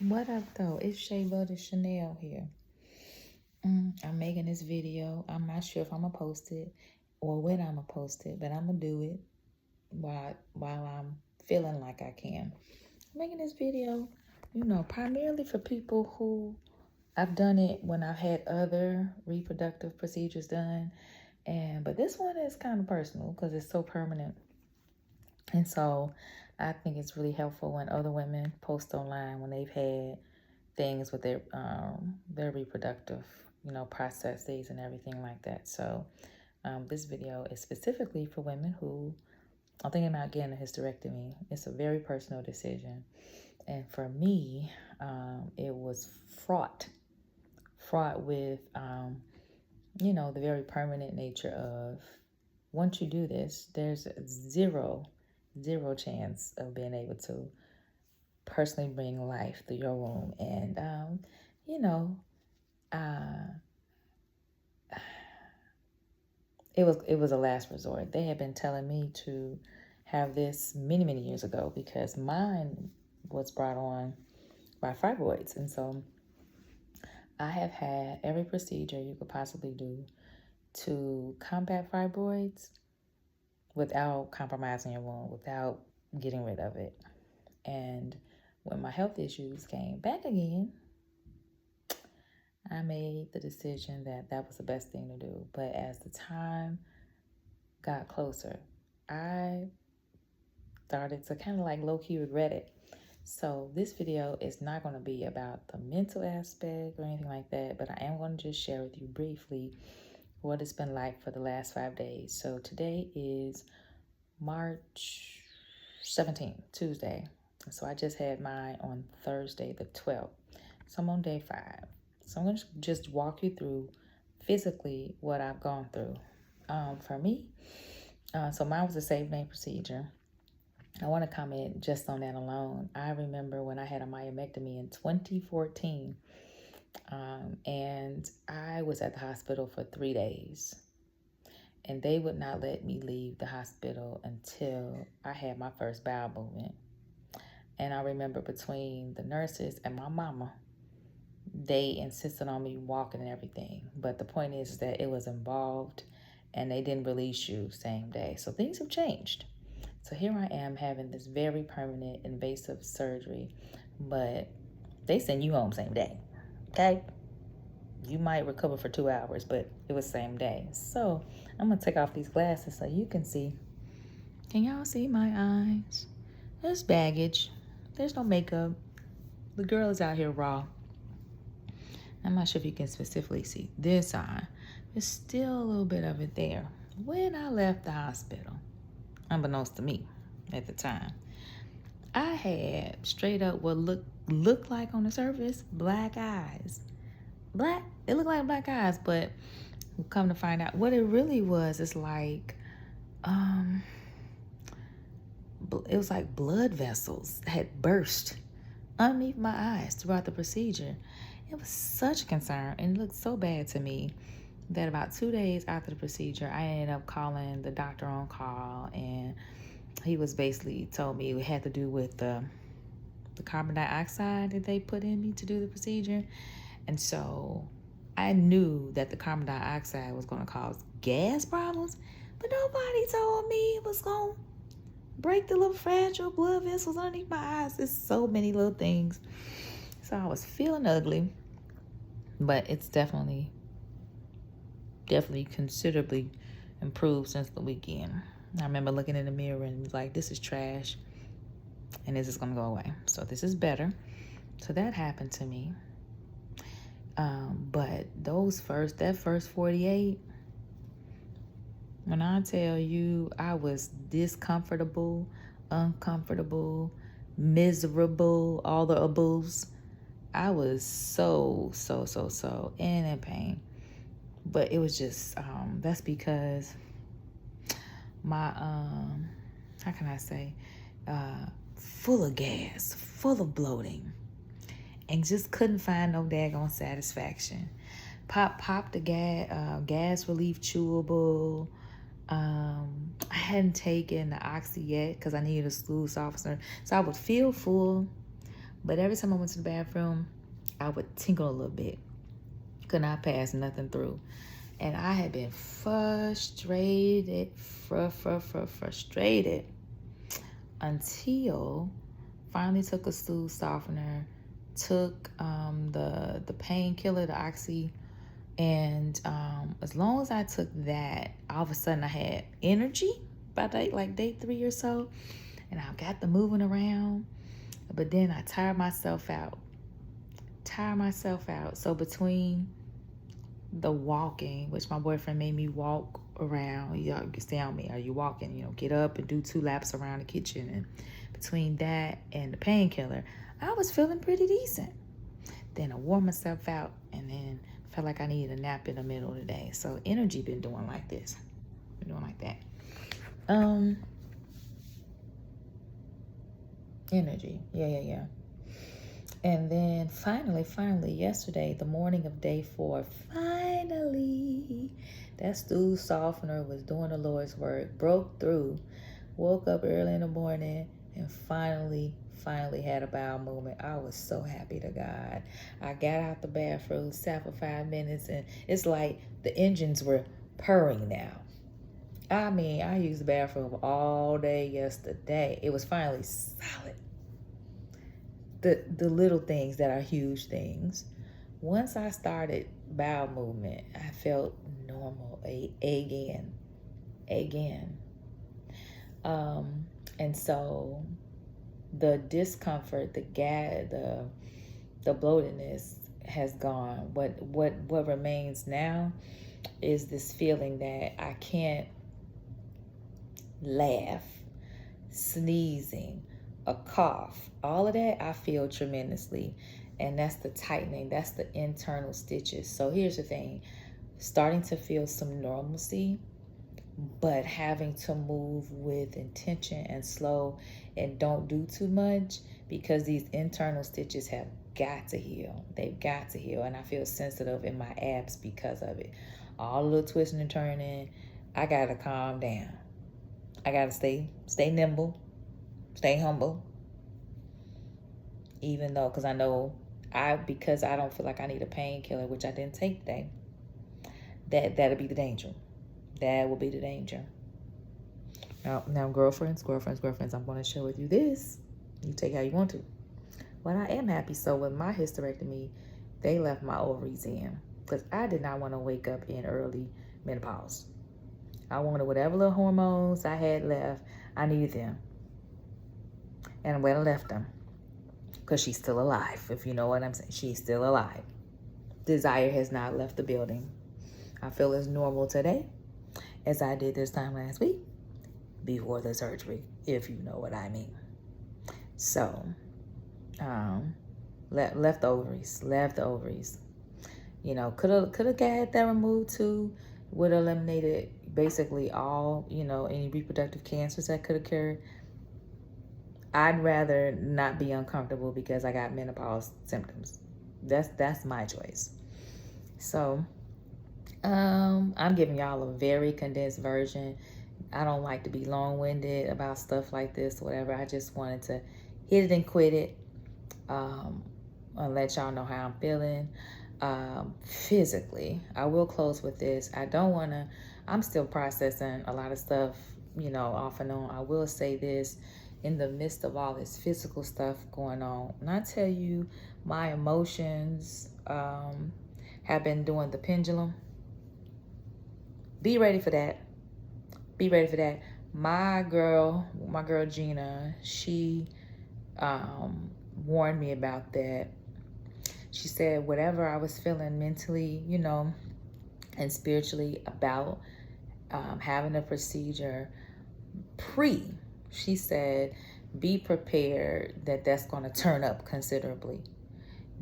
What up though? It's Shea Butter Chanel here. I'm making this video. I'm not sure if I'm gonna post it or when I'm gonna post it, but I'm gonna do it while I'm feeling like I can. I'm making this video, primarily for people who I've done it when I've had other reproductive procedures done, but this one is kind of personal because it's so permanent. And so I think it's really helpful when other women post online when they've had things with their reproductive, processes and everything like that. So this video is specifically for women who are thinking about getting a hysterectomy. It's a very personal decision. And for me, it was fraught with, the very permanent nature of once you do this, there's zero chance of being able to personally bring life through your womb. And, you know, uh, it was a last resort. They had been telling me to have this many years ago because mine was brought on by fibroids. And so I have had every procedure you could possibly do to combat fibroids without compromising your womb, without getting rid of it. And when my health issues came back again, I made the decision that that was the best thing to do. But as the time got closer, I started to kind of like low-key regret it. So this video is not going to be about the mental aspect or anything like that, but I am going to just share with you briefly what it's been like for the last 5 days. So today is March 17th, Tuesday. So I just had mine on Thursday the 12th. So I'm on day 5. So I'm going to just walk you through physically what I've gone through. For me, so mine was a same-day procedure. I want to comment just on that alone. I remember when I had a myomectomy in 2014, and I was at the hospital for 3 days. And they would not let me leave the hospital until I had my first bowel movement. And I remember between the nurses and my mama, they insisted on me walking and everything. But the point is that it was involved and they didn't release you same day. So things have changed. So here I am having this very permanent invasive surgery, but they send you home same day, okay? You might recover for 2 hours, but it was same day. So I'm gonna take off these glasses so you can see. Can y'all see my eyes? There's baggage. There's no makeup. The girl is out here raw. I'm not sure if you can specifically see this eye. There's still a little bit of it there. When I left the hospital, unbeknownst to me at the time, I had straight up what looked like on the surface black eyes. It looked like black eyes, but come to find out what it really was is like, it was like blood vessels had burst underneath my eyes throughout the procedure. It was such a concern and it looked so bad to me that about 2 days after the procedure, I ended up calling the doctor on call, and he was basically told me it had to do with the carbon dioxide that they put in me to do the procedure. And so I knew that the carbon dioxide was going to cause gas problems, but nobody told me it was going to break the little fragile blood vessels underneath my eyes. There's so many little things. So I was feeling ugly, but it's definitely considerably improved since the weekend. I remember looking in the mirror and was like, this is trash and this is going to go away. So this is better. So that happened to me. But that first 48, when I tell you I was discomfortable, uncomfortable, miserable, all the abuse, I was so in pain. But it was just, that's because my, how can I say, full of gas, full of bloating, and just couldn't find no daggone satisfaction. Pop the gas relief chewable. I hadn't taken the Oxy yet because I needed a school officer. So I would feel full, But every time I went to the bathroom, I would tinkle a little bit. Could not pass nothing through. And I had been frustrated until finally took a stool softener, took the painkiller, the oxy, and as long as I took that, all of a sudden I had energy by day 3 or so, and I got the moving around. But then I tired myself out. So between the walking, which my boyfriend made me walk around, you can stay on me. Are you walking? Get up and do 2 laps around the kitchen. And between that and the painkiller, I was feeling pretty decent. Then I wore myself out and then felt like I needed a nap in the middle of the day. So energy been doing like this. Been doing like that. Energy. Yeah. And then finally, yesterday, the morning of day 4, finally, that stool softener was doing the Lord's work, broke through, woke up early in the morning, and finally had a bowel movement. I was so happy to God. I got out the bathroom, sat for 5 minutes, and it's like the engines were purring now. I mean, I used the bathroom all day yesterday. It was finally solid. The little things that are huge things. Once I started bowel movement, I felt normal again. And so the discomfort, the gas, the bloatedness has gone. What remains now is this feeling that I can't laugh, sneezing, a cough, all of that I feel tremendously. And that's the tightening, that's the internal stitches. So here's the thing, starting to feel some normalcy, but having to move with intention and slow and don't do too much, because these internal stitches have got to heal. They've got to heal. And I feel sensitive in my abs because of it. All the little twisting and turning, I gotta calm down. I gotta stay nimble, stay humble. Even though, because I know because I don't feel like I need a painkiller, which I didn't take today, that'll be the danger. That will be the danger. Now, girlfriends, I'm going to share with you this. You take how you want to. But I am happy. So with my hysterectomy, they left my ovaries in, because I did not want to wake up in early menopause. I wanted whatever little hormones I had left, I needed them. And I'm going to left them, because she's still alive, if you know what I'm saying. She's still alive. Desire has not left the building. I feel as normal today as I did this time last week before the surgery, if you know what I mean. So, left ovaries. Could have got that removed too. Would have eliminated basically all, any reproductive cancers that could occur. I'd rather not be uncomfortable because I got menopause symptoms. That's my choice. So, I'm giving y'all a very condensed version. I don't like to be long-winded about stuff like this, whatever. I just wanted to hit it and quit it, and let y'all know how I'm feeling. Physically, I will close with this. I'm still processing a lot of stuff, off and on. I will say this, in the midst of all this physical stuff going on, and I tell you, my emotions have been doing the pendulum. Be ready for that. My girl Gina, she warned me about that. She said whatever I was feeling mentally, and spiritually about having a procedure she said, be prepared that's going to turn up considerably.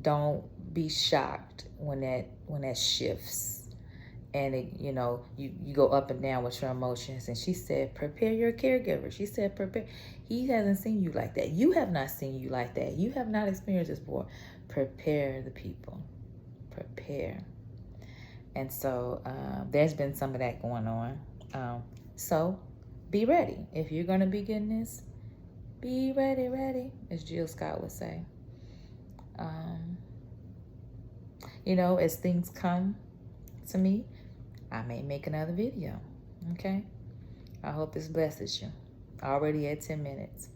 Don't be shocked when that shifts. And you go up and down with your emotions. And she said, prepare your caregiver. She said, prepare. He hasn't seen you like that. You have not seen you like that. You have not experienced this before. Prepare the people. Prepare. And so there's been some of that going on. So be ready. If you're going to be getting this, be ready, as Jill Scott would say. Um, you know, as things come to me, I may make another video. Okay? I hope this blesses you. Already at 10 minutes.